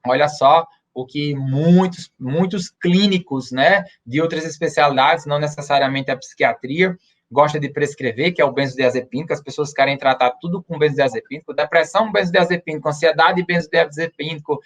olha só o que muitos clínicos, né, de outras especialidades, não necessariamente a psiquiatria, gosta de prescrever, que é o benzodiazepínico, as pessoas querem tratar tudo com benzodiazepínico, depressão, benzodiazepínico, ansiedade, benzodiazepínico,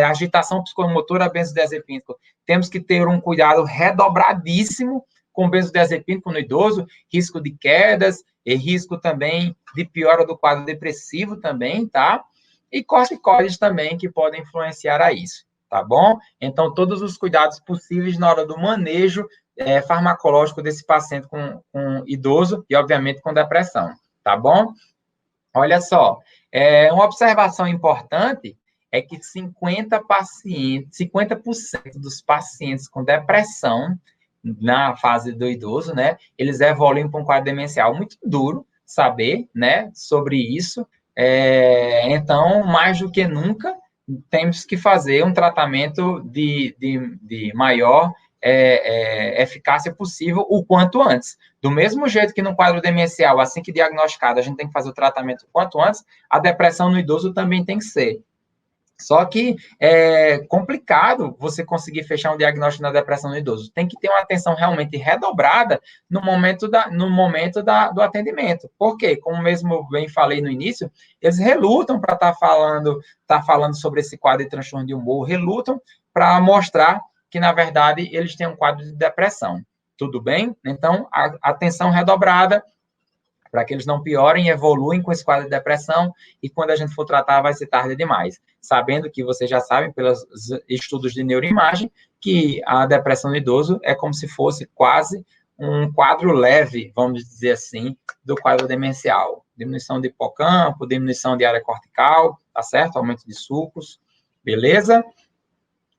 agitação psicomotora, benzodiazepínico. Temos que ter um cuidado redobradíssimo com benzodiazepínico no idoso, risco de quedas, e risco também de piora do quadro depressivo também, tá? E corticoides também, que podem influenciar a isso, tá bom? Então, todos os cuidados possíveis na hora do manejo farmacológico desse paciente com idoso e, obviamente, com depressão, tá bom? Olha só, uma observação importante é que 50% dos pacientes com depressão na fase do idoso, né, eles evoluem para um quadro demencial. Muito duro saber, né, sobre isso. Então, mais do que nunca, temos que fazer um tratamento de maior eficácia possível o quanto antes. Do mesmo jeito que no quadro demencial, assim que diagnosticado, a gente tem que fazer o tratamento o quanto antes, a depressão no idoso também tem que ser. Só que é complicado você conseguir fechar um diagnóstico na depressão no idoso. Tem que ter uma atenção realmente redobrada no momento do atendimento. Por quê? Como mesmo bem falei no início, eles relutam para estar falando sobre esse quadro de transtorno de humor, relutam para mostrar que, na verdade, eles têm um quadro de depressão. Tudo bem? Então, a atenção redobrada para que eles não piorem e evoluem com esse quadro de depressão, e quando a gente for tratar vai ser tarde demais. Sabendo que vocês já sabem, pelos estudos de neuroimagem, que a depressão do idoso é como se fosse quase um quadro leve, vamos dizer assim, do quadro demencial. Diminuição de hipocampo, diminuição de área cortical, tá certo? Aumento de sulcos, beleza?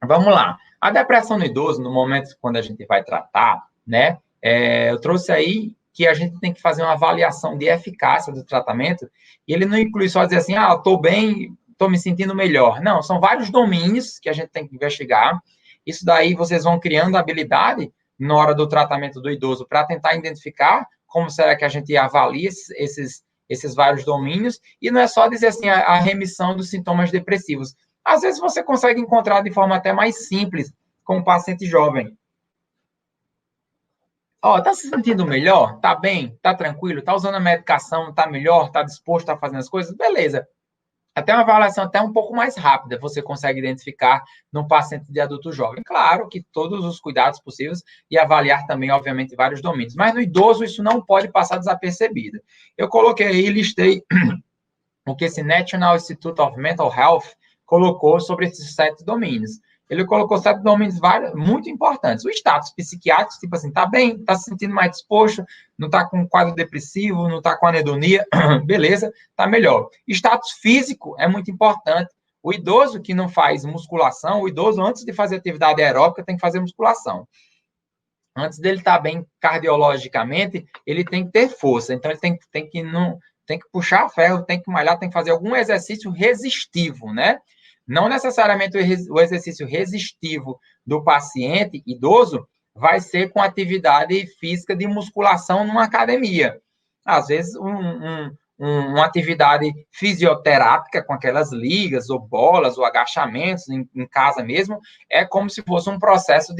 Vamos lá. A depressão no idoso, no momento quando a gente vai tratar, né, eu trouxe aí que a gente tem que fazer uma avaliação de eficácia do tratamento, e ele não inclui só dizer assim, estou bem, estou me sentindo melhor. Não, são vários domínios que a gente tem que investigar. Isso daí vocês vão criando habilidade na hora do tratamento do idoso para tentar identificar como será que a gente avalia esses vários domínios, e não é só dizer assim, a remissão dos sintomas depressivos. Às vezes você consegue encontrar de forma até mais simples com um paciente jovem. Tá se sentindo melhor? Tá bem? Tá tranquilo? Tá usando a medicação? Tá melhor? Tá disposto a fazer as coisas? Beleza. Até uma avaliação até um pouco mais rápida, você consegue identificar no paciente de adulto jovem. Claro que todos os cuidados possíveis e avaliar também, obviamente, vários domínios. Mas no idoso isso não pode passar desapercebido. Eu coloquei aí, listei o que esse National Institute of Mental Health colocou sobre esses 7 domínios. Ele colocou 7 domínios muito importantes. O status psiquiátrico, tipo assim, tá bem, tá se sentindo mais disposto, não tá com quadro depressivo, não tá com anedonia, beleza, tá melhor. Status físico é muito importante. O idoso que não faz musculação, o idoso, antes de fazer atividade aeróbica, tem que fazer musculação. Antes dele estar bem cardiologicamente, ele tem que ter força. Então, ele tem que puxar ferro, tem que malhar, tem que fazer algum exercício resistivo, né? Não necessariamente o exercício resistivo do paciente idoso vai ser com atividade física de musculação numa academia. Às vezes, uma atividade fisioterápica com aquelas ligas, ou bolas, ou agachamentos em casa mesmo, é como se fosse um processo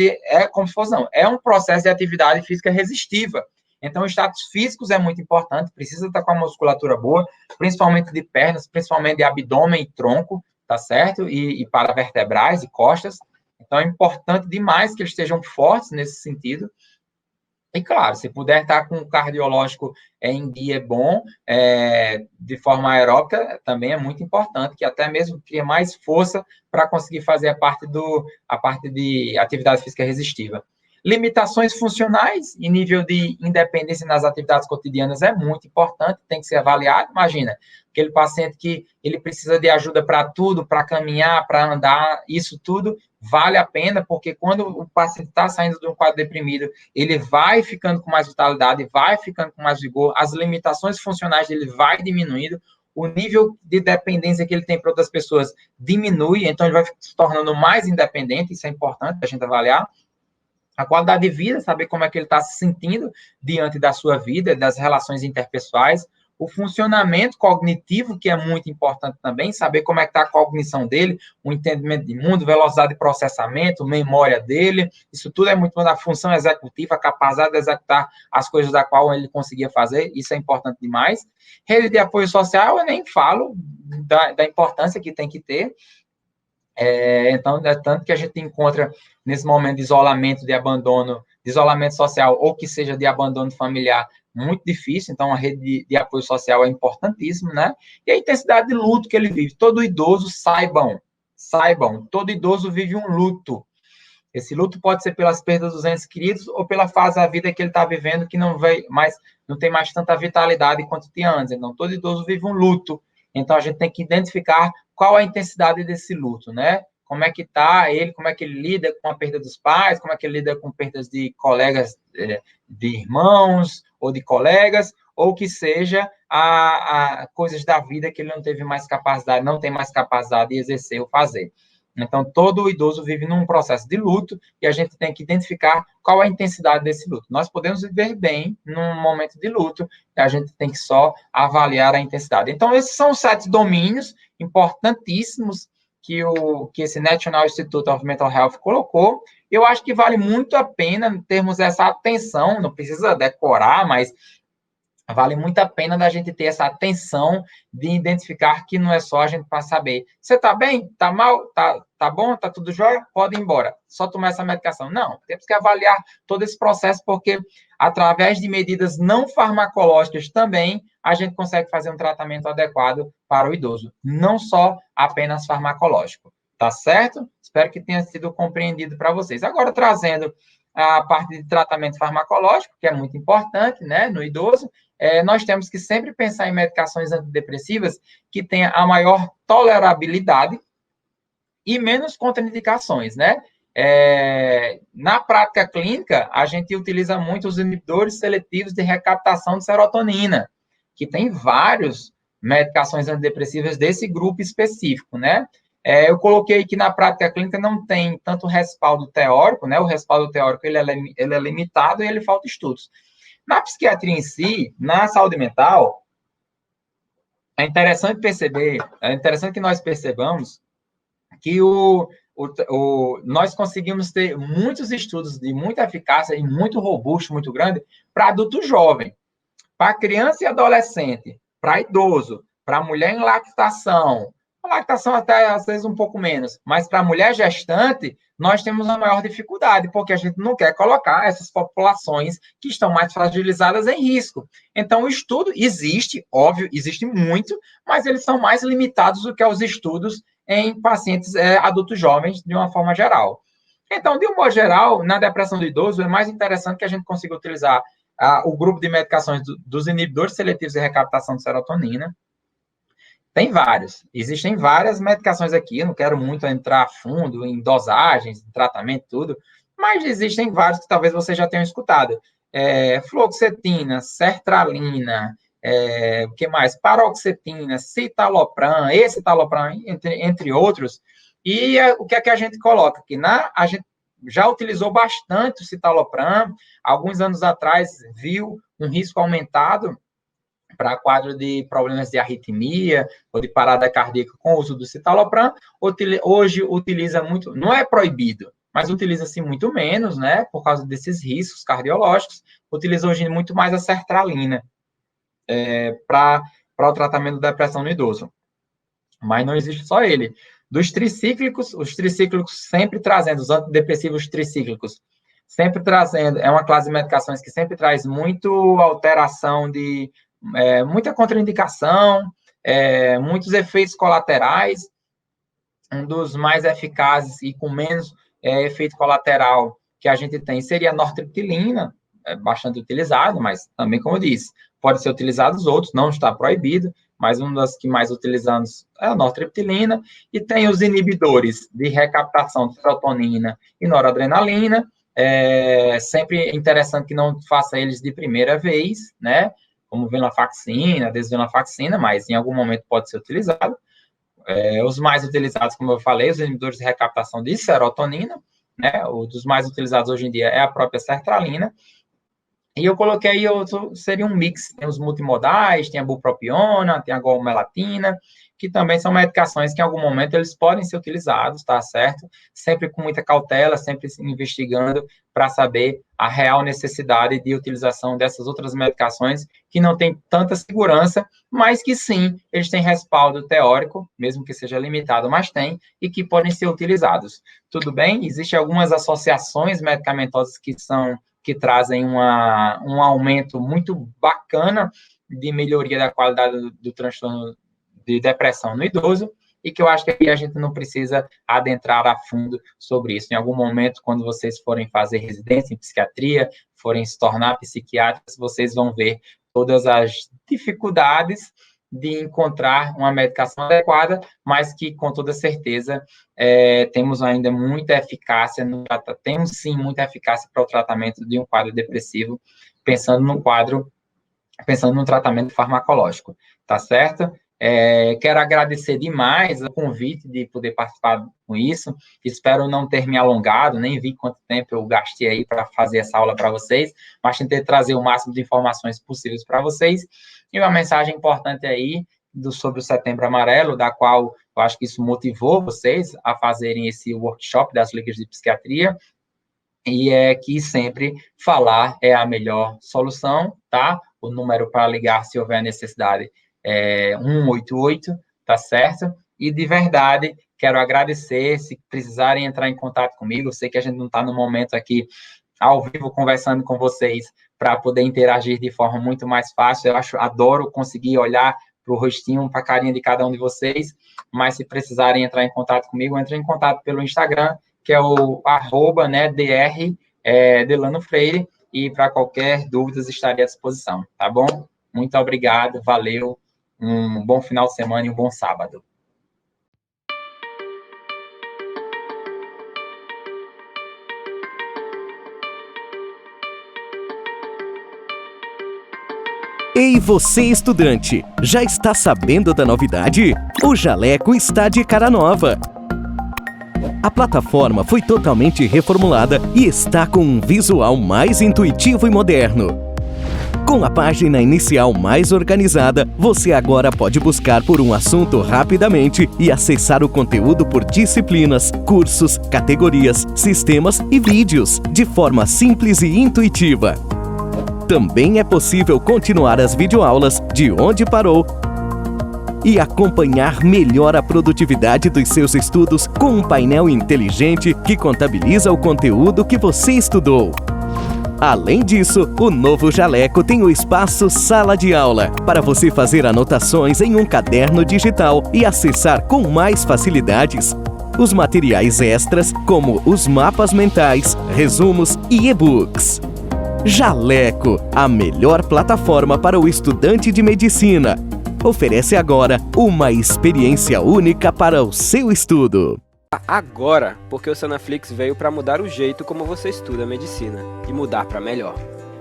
é um processo de atividade física resistiva. Então, os status físicos é muito importante, precisa estar com a musculatura boa, principalmente de pernas, principalmente de abdômen e tronco, tá certo? E paravertebrais e costas. Então, é importante demais que eles estejam fortes nesse sentido. E, claro, se puder estar com o cardiológico em dia bom, de forma aeróbica, também é muito importante, que até mesmo cria mais força para conseguir fazer a parte de atividade física resistiva. Limitações funcionais e nível de independência nas atividades cotidianas é muito importante, tem que ser avaliado. Imagina, aquele paciente que ele precisa de ajuda para tudo, para caminhar, para andar, isso tudo vale a pena, porque quando o paciente está saindo de um quadro deprimido, ele vai ficando com mais vitalidade, vai ficando com mais vigor, as limitações funcionais dele vai diminuindo, o nível de dependência que ele tem para outras pessoas diminui, então ele vai se tornando mais independente, isso é importante a gente avaliar. A qualidade de vida, saber como é que ele está se sentindo diante da sua vida, das relações interpessoais, o funcionamento cognitivo, que é muito importante também, saber como é que está a cognição dele, o entendimento de mundo, velocidade de processamento, memória dele, isso tudo é muito bom, a função executiva, a capacidade de executar as coisas da qual ele conseguia fazer, isso é importante demais. Rede de apoio social, eu nem falo da importância que tem que ter. Então, é tanto que a gente encontra nesse momento de isolamento, de abandono, de isolamento social, ou que seja de abandono familiar, muito difícil. Então, a rede de apoio social é importantíssimo, né? E a intensidade de luto que ele vive. Todo idoso, saibam, todo idoso vive um luto. Esse luto pode ser pelas perdas dos entes queridos ou pela fase da vida que ele está vivendo, que não tem mais tanta vitalidade quanto tinha antes. Então, todo idoso vive um luto. Então, a gente tem que identificar qual a intensidade desse luto, né? Como é que está ele, como é que ele lida com a perda dos pais, como é que ele lida com perdas de colegas, de irmãos ou de colegas, ou que seja a coisas da vida que ele não teve mais capacidade, não tem mais capacidade de exercer ou fazer. Então, todo idoso vive num processo de luto e a gente tem que identificar qual a intensidade desse luto. Nós podemos viver bem num momento de luto, e a gente tem que só avaliar a intensidade. Então, esses são os 7 domínios importantíssimos que esse National Institute of Mental Health colocou. Eu acho que vale muito a pena termos essa atenção, não precisa decorar, mas vale muito a pena da gente ter essa atenção de identificar que não é só a gente para saber, você está bem? Está mal? Tá bom? Está tudo jóia? Pode ir embora. Só tomar essa medicação. Não, temos que avaliar todo esse processo, porque através de medidas não farmacológicas também, a gente consegue fazer um tratamento adequado para o idoso, não só apenas farmacológico. Tá certo? Espero que tenha sido compreendido para vocês. Agora, trazendo a parte de tratamento farmacológico, que é muito importante, né, no idoso, nós temos que sempre pensar em medicações antidepressivas que tenham a maior tolerabilidade e menos contraindicações, né? Na prática clínica, a gente utiliza muito os inibidores seletivos de recaptação de serotonina, que tem várias medicações antidepressivas desse grupo específico, né? Eu coloquei que na prática clínica não tem tanto respaldo teórico, né? O respaldo teórico ele é limitado e ele falta estudos. Na psiquiatria em si, na saúde mental, é interessante que nós percebamos que nós conseguimos ter muitos estudos de muita eficácia e muito robusto, muito grande, para adulto jovem, para criança e adolescente, para idoso, para mulher em lactação até às vezes um pouco menos, mas para mulher gestante, nós temos a maior dificuldade, porque a gente não quer colocar essas populações que estão mais fragilizadas em risco. Então, o estudo existe, óbvio, existe muito, mas eles são mais limitados do que os estudos em pacientes adultos jovens, de uma forma geral. Então, de um modo geral, na depressão do idoso, é mais interessante que a gente consiga utilizar o grupo de medicações dos inibidores seletivos de recaptação de serotonina. Tem vários. Existem várias medicações aqui, eu não quero muito entrar a fundo em dosagens, em tratamento, tudo, mas existem vários que talvez você já tenha escutado. Fluoxetina, sertralina, o que mais? Paroxetina, citalopram, escitalopram, entre outros. E o que é que a gente coloca aqui? A gente já utilizou bastante o citalopram, alguns anos atrás viu um risco aumentado para quadro de problemas de arritmia ou de parada cardíaca com o uso do citalopram, hoje utiliza muito, não é proibido, mas utiliza-se muito menos, né, por causa desses riscos cardiológicos, utiliza hoje muito mais a sertralina para o tratamento da depressão no idoso. Mas não existe só ele. Dos tricíclicos, os tricíclicos sempre trazendo, os antidepressivos tricíclicos, sempre trazendo, é uma classe de medicações que sempre traz muito alteração de muita contraindicação, muitos efeitos colaterais. Um dos mais eficazes e com menos efeito colateral que a gente tem seria a nortriptilina, bastante utilizado, mas também, como eu disse, pode ser utilizado os outros, não está proibido, mas uma das que mais utilizamos é a nortriptilina, e tem os inibidores de recaptação de serotonina e noradrenalina. Sempre interessante que não faça eles de primeira vez, né? Como venlafaxina, desvenlafaxina, mas em algum momento pode ser utilizado. Os mais utilizados, como eu falei, os inibidores de recaptação de serotonina, né? Um dos mais utilizados hoje em dia é a própria sertralina. E eu coloquei aí, seria um mix, tem os multimodais, tem a bupropiona, tem a golmelatina, que também são medicações que em algum momento eles podem ser utilizados, tá certo? Sempre com muita cautela, sempre investigando para saber a real necessidade de utilização dessas outras medicações que não têm tanta segurança, mas que sim, eles têm respaldo teórico, mesmo que seja limitado, mas tem, e que podem ser utilizados. Tudo bem? Existem algumas associações medicamentosas que trazem um aumento muito bacana de melhoria da qualidade do transtorno de depressão no idoso, e que eu acho que aqui a gente não precisa adentrar a fundo sobre isso. Em algum momento, quando vocês forem fazer residência em psiquiatria, forem se tornar psiquiatras, vocês vão ver todas as dificuldades de encontrar uma medicação adequada, mas que, com toda certeza, temos ainda muita eficácia, temos sim muita eficácia para o tratamento de um quadro depressivo, pensando no tratamento farmacológico, tá certo? Quero agradecer demais o convite de poder participar com isso, espero não ter me alongado, nem vi quanto tempo eu gastei aí para fazer essa aula para vocês, mas tentei trazer o máximo de informações possíveis para vocês, e uma mensagem importante aí sobre o Setembro Amarelo, da qual Eu acho que isso motivou vocês a fazerem esse workshop das ligas de psiquiatria, e é que sempre falar é a melhor solução, tá? O número para ligar se houver necessidade é 188, tá certo? E de verdade, quero agradecer, se precisarem entrar em contato comigo, eu sei que a gente não está no momento aqui ao vivo conversando com vocês para poder interagir de forma muito mais fácil, adoro conseguir olhar para o rostinho, para a carinha de cada um de vocês, mas se precisarem entrar em contato comigo, entrem em contato pelo Instagram, que é o @ né, dr Delano Freire, e para qualquer dúvida estarei à disposição, tá bom? Muito obrigado, valeu, um bom final de semana e um bom sábado. Ei, você estudante, já está sabendo da novidade? O Jaleco está de cara nova. A plataforma foi totalmente reformulada e está com um visual mais intuitivo e moderno. Com a página inicial mais organizada, você agora pode buscar por um assunto rapidamente e acessar o conteúdo por disciplinas, cursos, categorias, sistemas e vídeos, de forma simples e intuitiva. Também é possível continuar as videoaulas de onde parou e acompanhar melhor a produtividade dos seus estudos com um painel inteligente que contabiliza o conteúdo que você estudou. Além disso, o novo Jaleco tem o espaço Sala de Aula, para você fazer anotações em um caderno digital e acessar com mais facilidades os materiais extras, como os mapas mentais, resumos e e-books. Jaleco, a melhor plataforma para o estudante de medicina. Oferece agora uma experiência única para o seu estudo. Agora, porque o Sanaflix veio para mudar o jeito como você estuda medicina e mudar para melhor.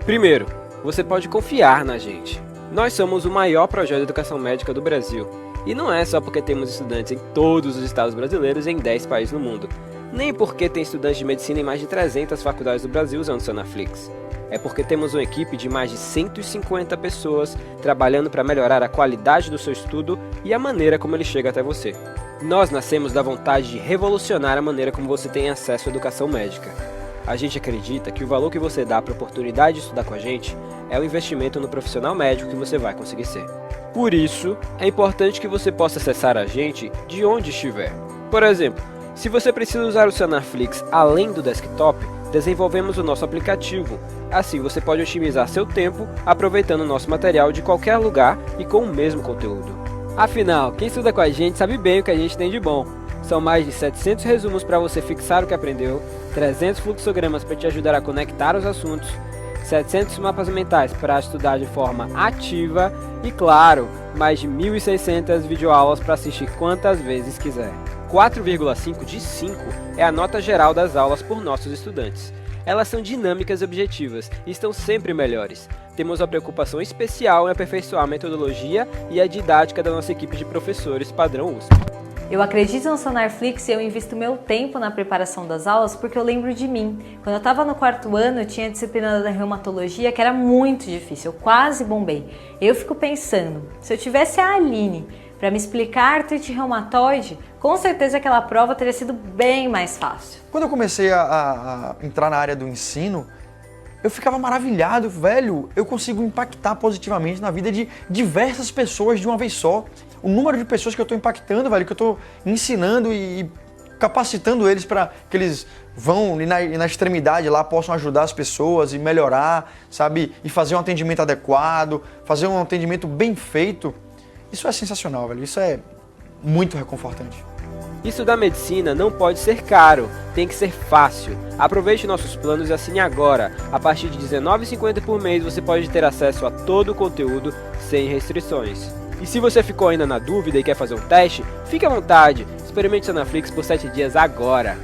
Primeiro, você pode confiar na gente. Nós somos o maior projeto de educação médica do Brasil. E não é só porque temos estudantes em todos os estados brasileiros e em 10 países no mundo. Nem porque tem estudantes de medicina em mais de 300 faculdades do Brasil usando o Sanaflix. É porque temos uma equipe de mais de 150 pessoas trabalhando para melhorar a qualidade do seu estudo e a maneira como ele chega até você. Nós nascemos da vontade de revolucionar a maneira como você tem acesso à educação médica. A gente acredita que o valor que você dá para a oportunidade de estudar com a gente é o investimento no profissional médico que você vai conseguir ser. Por isso, é importante que você possa acessar a gente de onde estiver. Por exemplo, se você precisa usar o Sanaflix além do desktop, desenvolvemos o nosso aplicativo. Assim você pode otimizar seu tempo aproveitando o nosso material de qualquer lugar e com o mesmo conteúdo. Afinal, quem estuda com a gente sabe bem o que a gente tem de bom. São mais de 700 resumos para você fixar o que aprendeu, 300 fluxogramas para te ajudar a conectar os assuntos, 700 mapas mentais para estudar de forma ativa e, claro, mais de 1.600 videoaulas para assistir quantas vezes quiser. 4,5 de 5 é a nota geral das aulas por nossos estudantes. Elas são dinâmicas e objetivas e estão sempre melhores. Temos uma preocupação especial em aperfeiçoar a metodologia e a didática da nossa equipe de professores padrão USP. Eu acredito no Sanaflix e eu invisto meu tempo na preparação das aulas porque eu lembro de mim. Quando eu estava no 4º ano, eu tinha a disciplina da reumatologia que era muito difícil, eu quase bombei. Eu fico pensando, se eu tivesse a Aline para me explicar artrite reumatoide, com certeza aquela prova teria sido bem mais fácil. Quando eu comecei a entrar na área do ensino, eu ficava maravilhado, velho, eu consigo impactar positivamente na vida de diversas pessoas de uma vez só. O número de pessoas que eu estou impactando, velho, que eu estou ensinando e capacitando eles para que eles vão e na extremidade lá possam ajudar as pessoas e melhorar, sabe? E fazer um atendimento adequado, fazer um atendimento bem feito. Isso é sensacional, velho. Isso é muito reconfortante. Estudar medicina não pode ser caro, tem que ser fácil. Aproveite nossos planos e assine agora. A partir de R$19,50 por mês você pode ter acesso a todo o conteúdo sem restrições. E se você ficou ainda na dúvida e quer fazer um teste, fique à vontade. Experimente o Sanaflix por 7 dias agora.